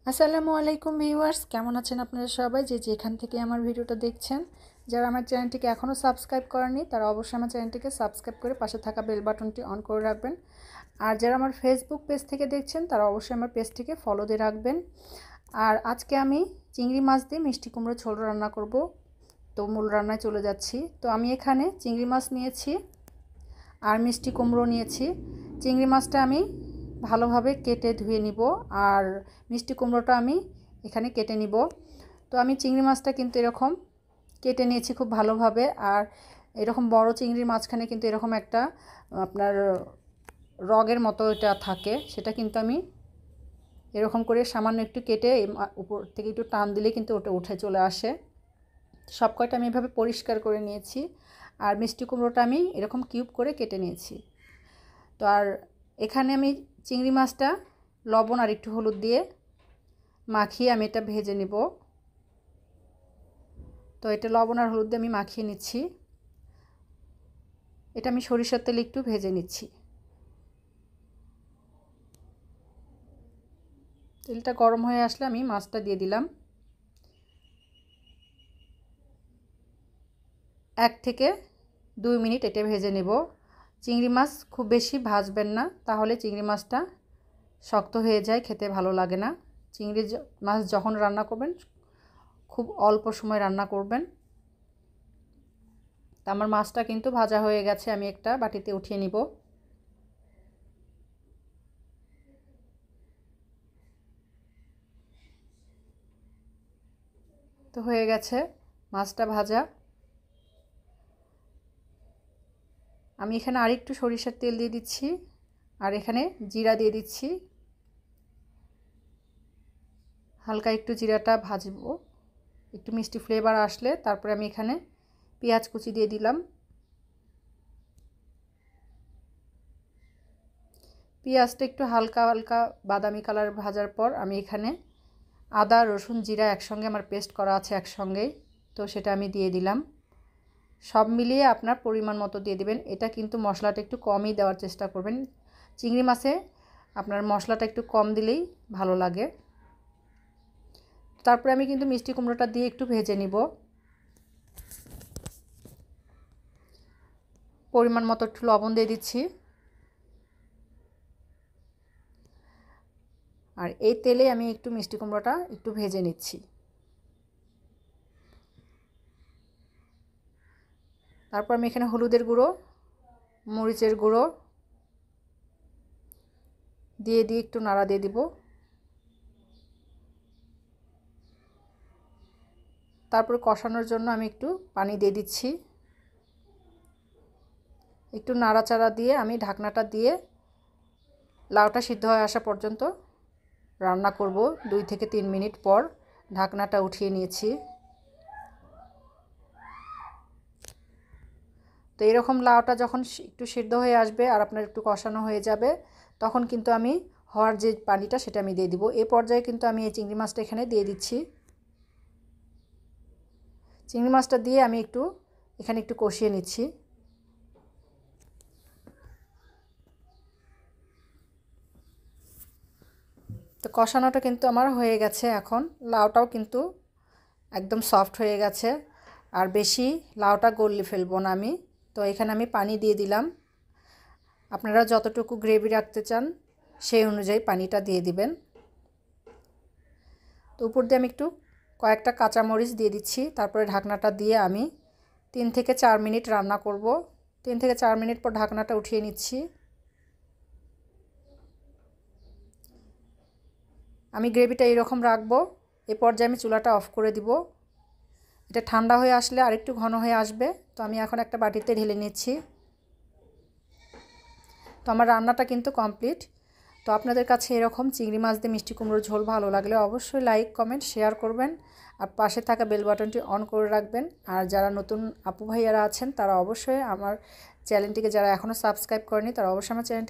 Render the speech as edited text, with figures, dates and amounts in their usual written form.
আসসালামু আলাইকুম ভিউয়ার্স, কেমন আছেন আপনারা সবাই যে যেখান থেকে আমার ভিডিওটা দেখছেন। যারা আমার চ্যানেলটিকে এখনও সাবস্ক্রাইব করেননি তারা অবশ্যই আমার চ্যানেলটিকে সাবস্ক্রাইব করে পাশে থাকা বেল বাটনটি অন করে রাখবেন। আর যারা আমার ফেসবুক পেজ থেকে দেখছেন তারা অবশ্যই আমার পেজটিকে ফলো দিয়ে রাখবেন। আর আজকে আমি চিংড়ি মাছ দিয়ে মিষ্টি কুমড়ো ঝোল রান্না করব। তো মূল রান্নায় চলে যাচ্ছি। তো আমি এখানে চিংড়ি মাছ নিয়েছি আর মিষ্টি কুমড়ো নিয়েছি। চিংড়ি মাছটা আমি ভালোভাবে কেটে ধুয়ে নিব আর মিষ্টি কুমড়োটা আমি এখানে কেটে নিব। তো আমি চিংড়ি মাছটা কিন্তু এরকম কেটে নিয়েছি খুব ভালোভাবে। আর এরকম বড় চিংড়ির মাঝখানে কিন্তু এরকম একটা আপনার রগের মতো এটা থাকে, সেটা কিন্তু আমি এরকম করে সামান্য একটু কেটে উপর থেকে একটু টান দিলে কিন্তু ওটা উঠে চলে আসে। সব কয়টা আমি এভাবে পরিষ্কার করে নিয়েছি। আর মিষ্টি কুমড়োটা আমি এরকম কিউব করে কেটে নিয়েছি। তো আর এখানে আমি চিংড়ি মাছটা লবণ আর একটু হলুদ দিয়ে মাখিয়ে আমি এটা ভেজে নেব। তো এটা লবণ আর হলুদ দিয়ে আমি মাখিয়ে নিচ্ছি। এটা আমি সরিষার তেলে একটু ভেজে নিচ্ছি। তেলটা গরম হয়ে আসলে আমি মাছটা দিয়ে দিলাম। 1 থেকে 2 মিনিট এটা ভেজে নেব। চিংড়ি মাছ খুব বেশি ভাজবেন না, তাহলে চিংড়ি মাছটা শক্ত হয়ে যায়, খেতে ভালো লাগে না। চিংড়ি মাছ যখন রান্না করবেন খুব অল্প সময় রান্না করবেন। তা আমার মাছটা কিন্তু ভাজা হয়ে গেছে, আমি একটা বাটিতে উঠিয়ে নিব। তো হয়ে গেছে মাছটা ভাজা। আমি এখানে আরেকটু সরিষার তেল দিয়ে দিচ্ছি আর এখানে জিরা দিয়ে দিচ্ছি। হালকা একটু জিরাটা ভাজবো, একটু মিষ্টি ফ্লেভার আসলে তারপরে আমি এখানে পেঁয়াজ কুচি দিয়ে দিলাম। পেঁয়াজটা একটু হালকা হালকা বাদামি কালার ভাজার পর আমি এখানে আদা রসুন জিরা একসঙ্গে আমার পেস্ট করা আছে একসঙ্গেই, তো সেটা আমি দিয়ে দিলাম। সব মিলিয়ে আপনার পরিমাণ মতো দিয়ে দিবেন। এটা কিন্তু মশলাটা একটু কমই দেওয়ার চেষ্টা করবেন। চিংড়ি মাছে আপনার মশলাটা একটু কম দিলেই ভালো লাগে। তারপরে আমি কিন্তু মিষ্টি কুমড়োটা দিয়ে একটু ভেজে নিব। পরিমাণ মতো একটু লবণ দিয়ে দিচ্ছি। আর এই তেলে আমি একটু মিষ্টি কুমড়োটা একটু ভেজে নিচ্ছি। তারপর আমি এখানে হলুদের গুঁড়ো মরিচের গুঁড়ো দিয়ে একটু নাড়া দিয়ে দিব। তারপর কষানোর জন্য আমি একটু পানি দিয়ে দিচ্ছি। একটু নাড়াচাড়া দিয়ে আমি ঢাকনাটা দিয়ে লাউটা সিদ্ধ হয়ে আসা পর্যন্ত রান্না করব। 2 থেকে 3 মিনিট পর ঢাকনাটা উঠিয়ে নিয়েছি। তো এরকম লাউটা যখন একটু সিদ্ধ হয়ে আসবে আর আপনার একটু কষানো হয়ে যাবে, তখন কিন্তু আমি হওয়ার যে পানিটা সেটা আমি দিয়ে দিব। এই পর্যায়ে কিন্তু আমি এই চিংড়ি মাছটা এখানে দিয়ে দিচ্ছি। চিংড়ি মাছটা দিয়ে আমি এখানে একটু কষিয়ে নিচ্ছি। তো কষানোটা কিন্তু আমার হয়ে গেছে। এখন লাউটাও কিন্তু একদম সফট হয়ে গেছে। আর বেশি লাউটা গলিয়ে ফেলবো না আমি। তো এখানে আমি পানি দিয়ে দিলাম। আপনারা যতটুকু গ্রেভি রাখতে চান সেই অনুযায়ী পানিটা দিয়ে দিবেন। তো উপর দিয়ে আমি একটু কয়েকটা কাঁচামরিচ দিয়ে দিচ্ছি। তারপরে ঢাকনাটা দিয়ে আমি 3 থেকে 4 মিনিট রান্না করব। 3 থেকে 4 মিনিট পর ঢাকনাটা উঠিয়ে নিচ্ছি। আমি গ্রেভিটা এইরকম রাখবো। এ পর্যায়ে আমি চুলাটা অফ করে দিব। এটা ঠান্ডা হয়ে আসলে আরেকটু ঘন হয়ে আসবে। তো আমি এখন একটা বাটিতে ঢেলে নিচ্ছি। তো আমার রান্নাটা কিন্তু কমপ্লিট। তো আপনাদের কাছে এরকম চিংড়ি মাছ দিয়ে মিষ্টি কুমড়োর ঝোল ভালো লাগলে অবশ্যই লাইক কমেন্ট শেয়ার করবেন আর পাশে থাকা বেল বাটনটি অন করে রাখবেন। আর যারা নতুন আপু ভাইয়ারা আছেন তারা অবশ্যই আমার চ্যানেলটিকে, যারা এখনও সাবস্ক্রাইব করেনি তারা অবশ্যই আমার চ্যানেলটি